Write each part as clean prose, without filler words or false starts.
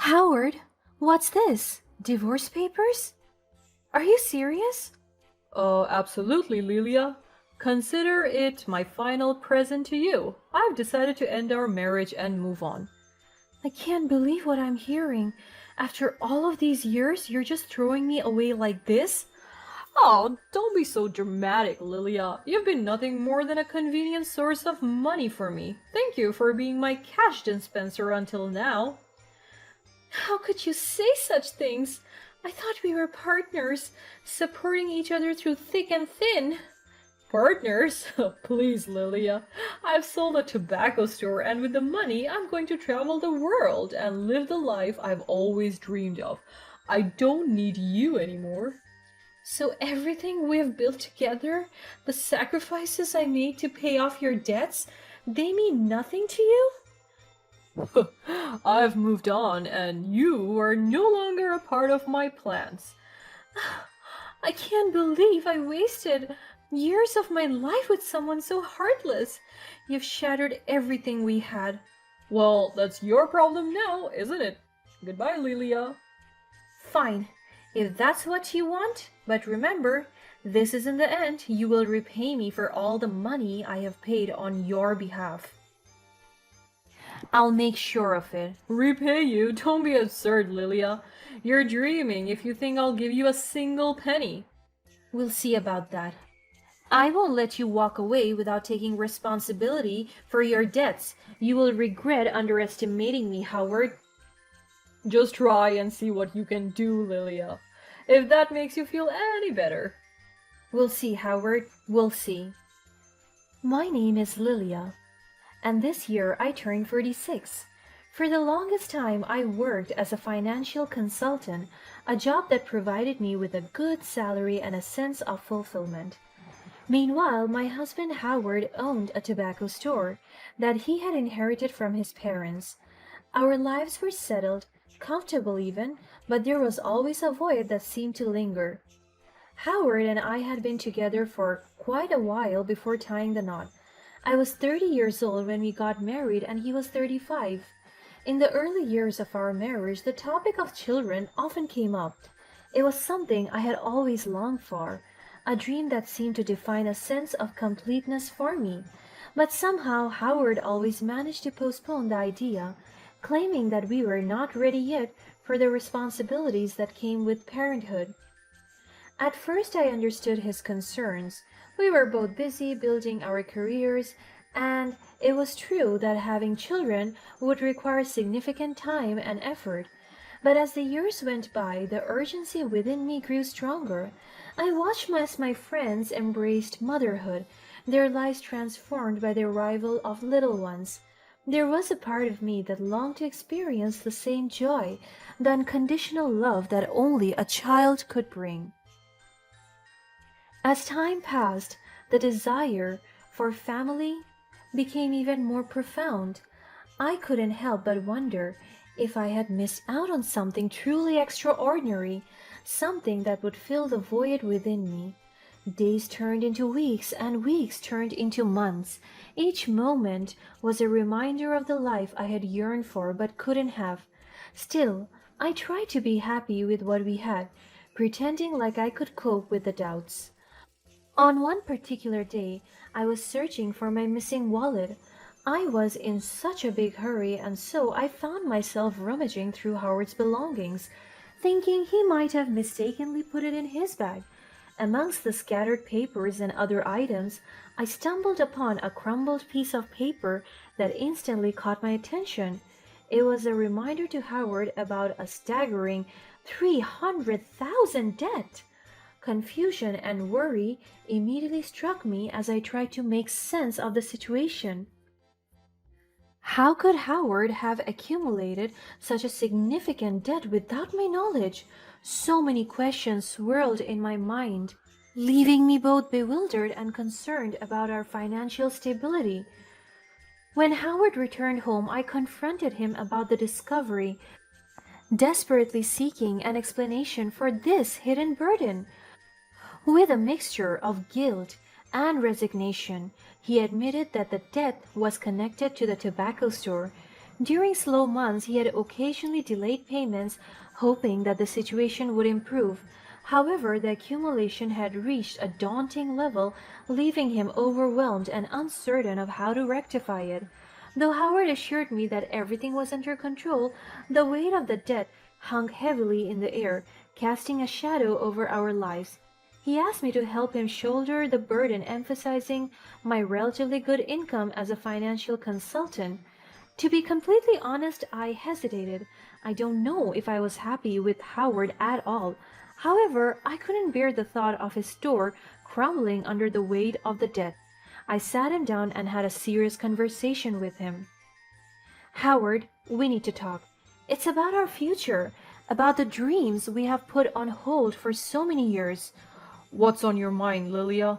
Howard, what's this? Divorce papers? Are you serious? Oh, absolutely, Lilia. Consider it my final present to you. I've decided to end our marriage and move on. I can't believe what I'm hearing. After all of these years, you're just throwing me away like this? Oh, don't be so dramatic, Lilia. You've been nothing more than a convenient source of money for me. Thank you for being my cash dispenser until now. How could you say such things? I thought we were partners, supporting each other through thick and thin. Partners? Please, Lilia. I've sold a tobacco store, and with the money, I'm going to travel the world and live the life I've always dreamed of. I don't need you anymore. So everything we've built together, the sacrifices I made to pay off your debts, they mean nothing to you? I've moved on, and you are no longer a part of my plans. I can't believe I wasted years of my life with someone so heartless. You've shattered everything we had. Well, that's your problem now, isn't it? Goodbye, Lilia. Fine, if that's what you want, but remember, this isn't the end. You will repay me for all the money I have paid on your behalf. I'll make sure of it. Repay you? Don't be absurd, Lilia. You're dreaming if you think I'll give you a single penny. We'll see about that. I won't let you walk away without taking responsibility for your debts. You will regret underestimating me, Howard. Just try and see what you can do, Lilia. If that makes you feel any better. We'll see, Howard. We'll see. My name is Lilia, and this year I turned 36. For the longest time, I worked as a financial consultant, a job that provided me with a good salary and a sense of fulfillment. Meanwhile, my husband Howard owned a tobacco store that he had inherited from his parents. Our lives were settled, comfortable even, but there was always a void that seemed to linger. Howard and I had been together for quite a while before tying the knot. I was 30 years old when we got married and he was 35. In the early years of our marriage, the topic of children often came up. It was something I had always longed for, a dream that seemed to define a sense of completeness for me. But somehow Howard always managed to postpone the idea, claiming that we were not ready yet for the responsibilities that came with parenthood. At first I understood his concerns. We were both busy building our careers, and it was true that having children would require significant time and effort. But as the years went by, the urgency within me grew stronger. I watched as my friends embraced motherhood, their lives transformed by the arrival of little ones. There was a part of me that longed to experience the same joy, the unconditional love that only a child could bring. As time passed, the desire for family became even more profound. I couldn't help but wonder if I had missed out on something truly extraordinary, something that would fill the void within me. Days turned into weeks, and weeks turned into months. Each moment was a reminder of the life I had yearned for but couldn't have. Still, I tried to be happy with what we had, pretending like I could cope with the doubts. On one particular day, I was searching for my missing wallet. I was in such a big hurry, and so I found myself rummaging through Howard's belongings, thinking he might have mistakenly put it in his bag. Amongst the scattered papers and other items, I stumbled upon a crumpled piece of paper that instantly caught my attention. It was a reminder to Howard about a staggering 300,000 debt. Confusion and worry immediately struck me as I tried to make sense of the situation. How could Howard have accumulated such a significant debt without my knowledge? So many questions swirled in my mind, leaving me both bewildered and concerned about our financial stability. When Howard returned home, I confronted him about the discovery, desperately seeking an explanation for this hidden burden. With a mixture of guilt and resignation, he admitted that the debt was connected to the tobacco store. During slow months, he had occasionally delayed payments, hoping that the situation would improve. However, the accumulation had reached a daunting level, leaving him overwhelmed and uncertain of how to rectify it. Though Howard assured me that everything was under control, the weight of the debt hung heavily in the air, casting a shadow over our lives. He asked me to help him shoulder the burden, emphasizing my relatively good income as a financial consultant. To be completely honest, I hesitated. I don't know if I was happy with Howard at all. However, I couldn't bear the thought of his store crumbling under the weight of the debt. I sat him down and had a serious conversation with him. Howard, we need to talk. It's about our future, about the dreams we have put on hold for so many years. What's on your mind, Lilia?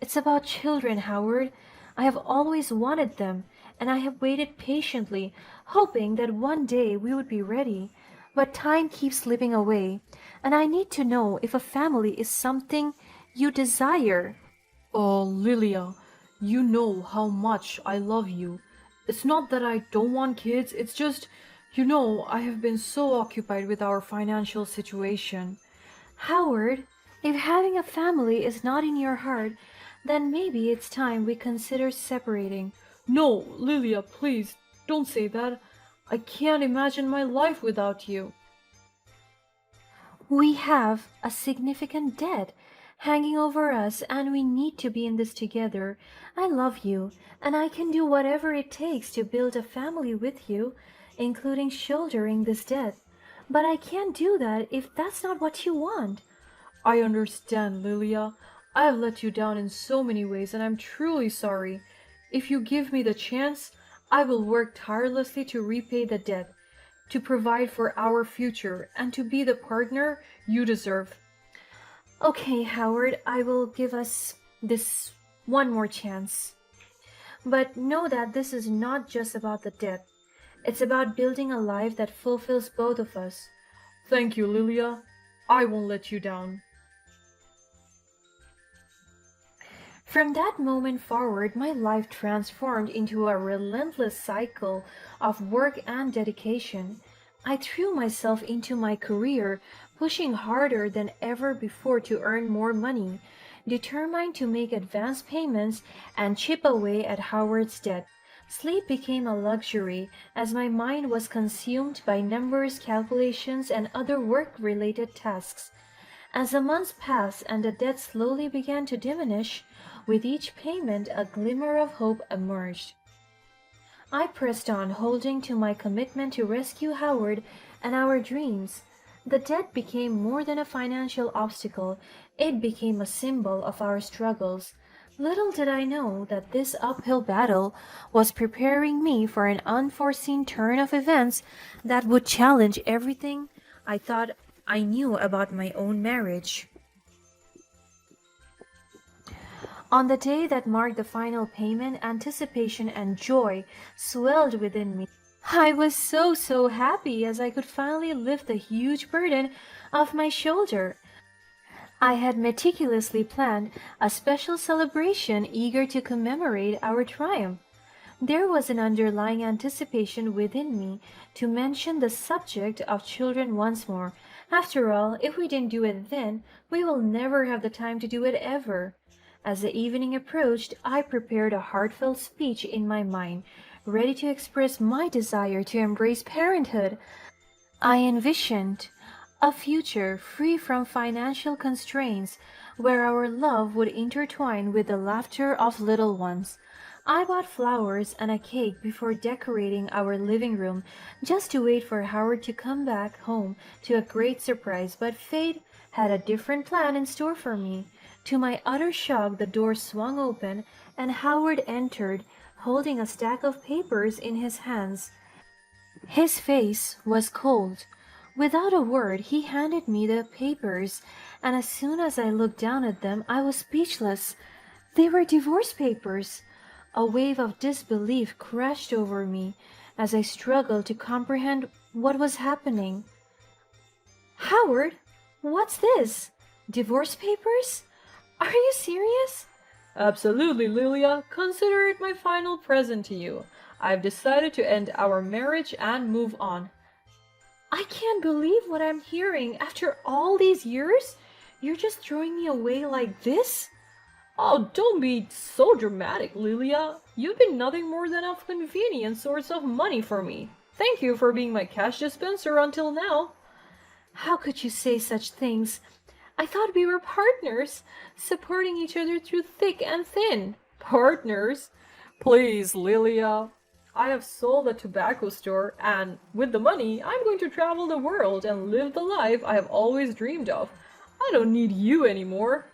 It's about children, Howard. I have always wanted them, and I have waited patiently, hoping that one day we would be ready. But time keeps slipping away, and I need to know if a family is something you desire. Oh, Lilia, you know how much I love you. It's not that I don't want kids, it's just, I have been so occupied with our financial situation. Howard, if having a family is not in your heart, then maybe it's time we consider separating. No, Lilia, please, don't say that. I can't imagine my life without you. We have a significant debt hanging over us, and we need to be in this together. I love you, and I can do whatever it takes to build a family with you, including shouldering this debt. But I can't do that if that's not what you want. I understand, Lilia. I have let you down in so many ways, and I'm truly sorry. If you give me the chance, I will work tirelessly to repay the debt, to provide for our future, and to be the partner you deserve. Okay, Howard, I will give us this one more chance. But know that this is not just about the debt. It's about building a life that fulfills both of us. Thank you, Lilia. I won't let you down. From that moment forward, my life transformed into a relentless cycle of work and dedication. I threw myself into my career, pushing harder than ever before to earn more money, determined to make advance payments and chip away at Howard's debt. Sleep became a luxury as my mind was consumed by numbers, calculations, and other work-related tasks. As the months passed and the debt slowly began to diminish, with each payment a glimmer of hope emerged. I pressed on, holding to my commitment to rescue Howard and our dreams. The debt became more than a financial obstacle, it became a symbol of our struggles. Little did I know that this uphill battle was preparing me for an unforeseen turn of events that would challenge everything I thought I knew about my own marriage. On the day that marked the final payment, anticipation and joy swelled within me. I was so happy as I could finally lift the huge burden off my shoulder. I had meticulously planned a special celebration eager to commemorate our triumph. There was an underlying anticipation within me to mention the subject of children once more. After all, if we didn't do it then, we will never have the time to do it ever. As the evening approached, I prepared a heartfelt speech in my mind, ready to express my desire to embrace parenthood. I envisioned a future free from financial constraints, where our love would intertwine with the laughter of little ones. I bought flowers and a cake before decorating our living room, just to wait for Howard to come back home to a great surprise, but fate had a different plan in store for me. To my utter shock, the door swung open, and Howard entered, holding a stack of papers in his hands. His face was cold. Without a word, he handed me the papers, and as soon as I looked down at them, I was speechless. They were divorce papers. A wave of disbelief crashed over me as I struggled to comprehend what was happening. Howard, what's this? Divorce papers? Are you serious? Absolutely, Lilia. Consider it my final present to you. I've decided to end our marriage and move on. I can't believe what I'm hearing. After all these years, you're just throwing me away like this? Oh, don't be so dramatic, Lilia. You've been nothing more than a convenient source of money for me. Thank you for being my cash dispenser until now. How could you say such things? I thought we were partners, supporting each other through thick and thin. Partners? Please, Lilia. I have sold a tobacco store, and with the money, I'm going to travel the world and live the life I have always dreamed of. I don't need you anymore.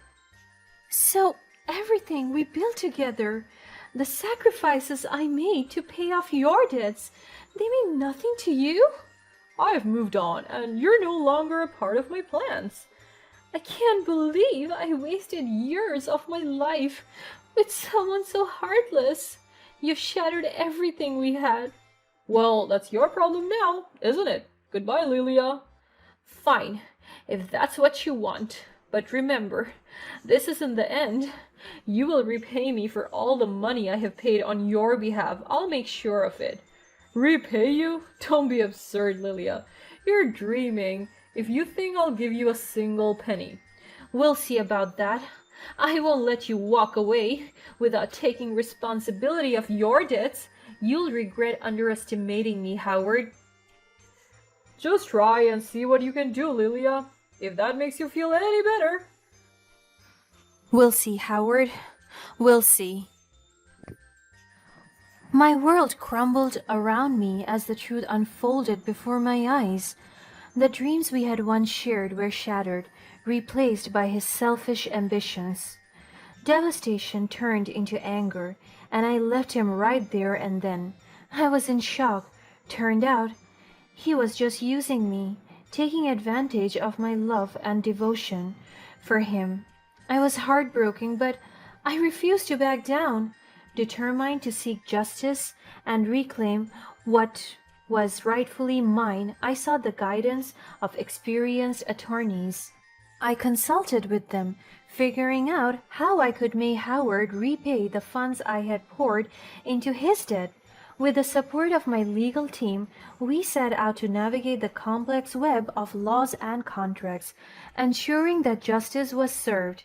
So, everything we built together, the sacrifices I made to pay off your debts, they mean nothing to you? I've moved on, and you're no longer a part of my plans. I can't believe I wasted years of my life with someone so heartless. You've shattered everything we had. Well, that's your problem now, isn't it? Goodbye, Lilia. Fine, if that's what you want. But remember, this isn't the end. You will repay me for all the money I have paid on your behalf. I'll make sure of it. Repay you? Don't be absurd, Lilia. You're dreaming if you think I'll give you a single penny. We'll see about that. I won't let you walk away without taking responsibility of your debts. You'll regret underestimating me, Howard. Just try and see what you can do, Lilia, if that makes you feel any better. We'll see, Howard. We'll see. My world crumbled around me as the truth unfolded before my eyes. The dreams we had once shared were shattered, replaced by his selfish ambitions. Devastation turned into anger, and I left him right there and then. I was in shock. Turned out, he was just using me, taking advantage of my love and devotion for him. I was heartbroken, but I refused to back down. Determined to seek justice and reclaim what was rightfully mine, I sought the guidance of experienced attorneys. I consulted with them, figuring out how I could make Howard repay the funds I had poured into his debt. With the support of my legal team, we set out to navigate the complex web of laws and contracts, ensuring that justice was served.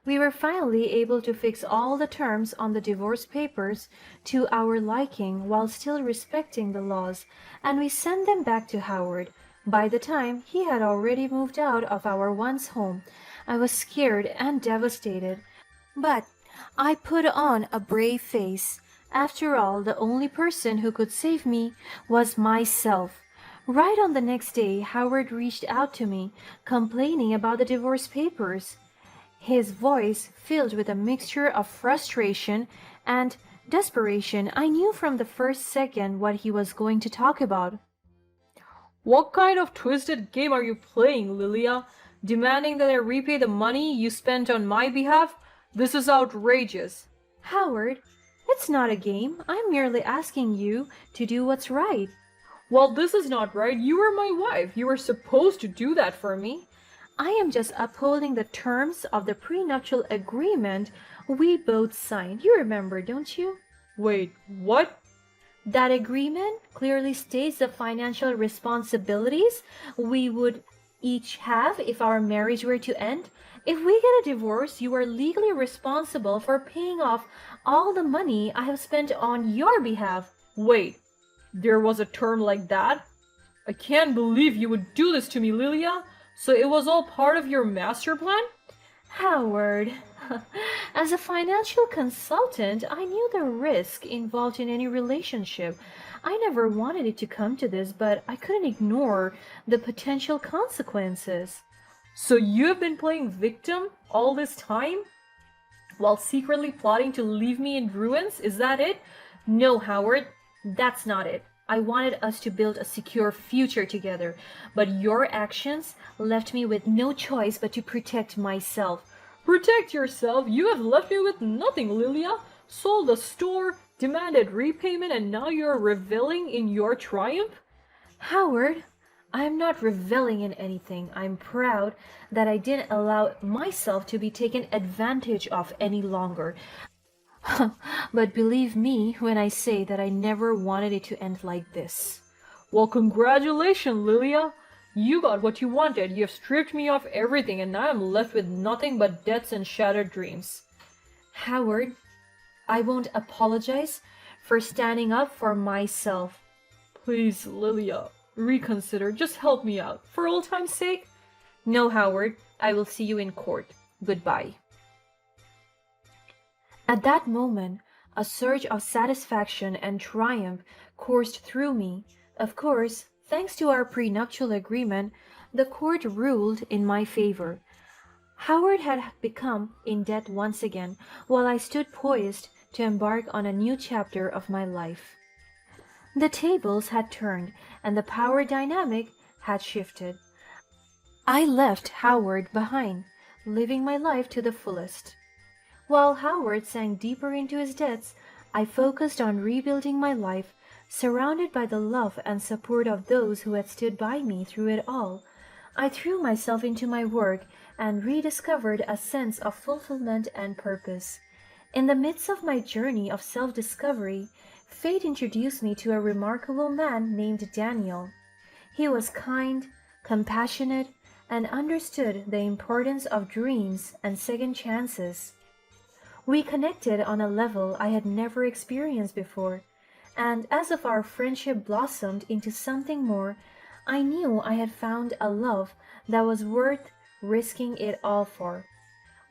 We were finally able to fix all the terms on the divorce papers to our liking while still respecting the laws, and we sent them back to Howard. By the time he had already moved out of our once home, I was scared and devastated. But I put on a brave face. After all, the only person who could save me was myself. Right on the next day, Howard reached out to me, complaining about the divorce papers. His voice filled with a mixture of frustration and desperation. I knew from the first second what he was going to talk about. What kind of twisted game are you playing, Lilia? Demanding that I repay the money you spent on my behalf? This is outrageous. Howard, it's not a game. I'm merely asking you to do what's right. Well, this is not right. You are my wife. You are supposed to do that for me. I am just upholding the terms of the prenuptial agreement we both signed. You remember, don't you? Wait, what? That agreement clearly states the financial responsibilities we would each have if our marriage were to end. If we get a divorce, you are legally responsible for paying off all the money I have spent on your behalf. Wait, there was a term like that? I can't believe you would do this to me, Lilia. So it was all part of your master plan? Howard, as a financial consultant, I knew the risk involved in any relationship. I never wanted it to come to this, but I couldn't ignore the potential consequences. So you have been playing victim all this time? While secretly plotting to leave me in ruins? Is that it? No, Howard, that's not it. I wanted us to build a secure future together, but your actions left me with no choice but to protect myself. Protect yourself? You have left me with nothing, Lilia. Sold the store, demanded repayment, and now you're reveling in your triumph? Howard, I'm not reveling in anything. I'm proud that I didn't allow myself to be taken advantage of any longer. But believe me when I say that I never wanted it to end like this. Well, congratulations, Lilia. You got what you wanted. You've stripped me of everything, and now I'm left with nothing but debts and shattered dreams. Howard, I won't apologize for standing up for myself. Please, Lilia, reconsider. Just help me out. For old time's sake. No, Howard, I will see you in court. Goodbye. At that moment, a surge of satisfaction and triumph coursed through me. Of course, thanks to our prenuptial agreement, the court ruled in my favor. Howard had become in debt once again, while I stood poised to embark on a new chapter of my life. The tables had turned, and the power dynamic had shifted. I left Howard behind, living my life to the fullest. While Howard sank deeper into his debts, I focused on rebuilding my life, surrounded by the love and support of those who had stood by me through it all. I threw myself into my work and rediscovered a sense of fulfillment and purpose. In the midst of my journey of self-discovery, fate introduced me to a remarkable man named Daniel. He was kind, compassionate, and understood the importance of dreams and second chances. We connected on a level I had never experienced before, and as if our friendship blossomed into something more, I knew I had found a love that was worth risking it all for.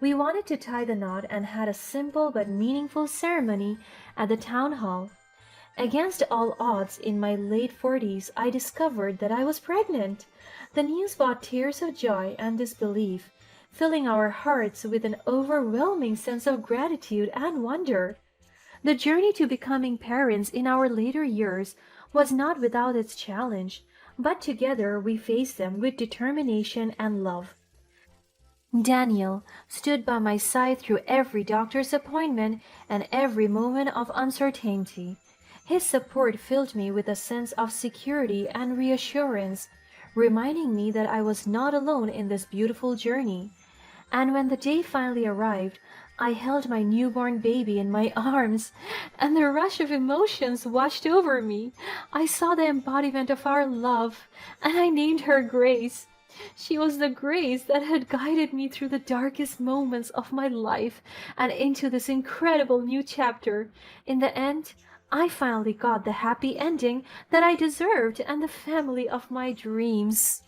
We wanted to tie the knot and had a simple but meaningful ceremony at the town hall. Against all odds, in my late 40s, I discovered that I was pregnant. The news brought tears of joy and disbelief, filling our hearts with an overwhelming sense of gratitude and wonder. The journey to becoming parents in our later years was not without its challenge, but together we faced them with determination and love. Daniel stood by my side through every doctor's appointment and every moment of uncertainty. His support filled me with a sense of security and reassurance, reminding me that I was not alone in this beautiful journey. And when the day finally arrived, I held my newborn baby in my arms, and the rush of emotions washed over me. I saw the embodiment of our love, and I named her Grace. She was the grace that had guided me through the darkest moments of my life and into this incredible new chapter. In the end, I finally got the happy ending that I deserved and the family of my dreams.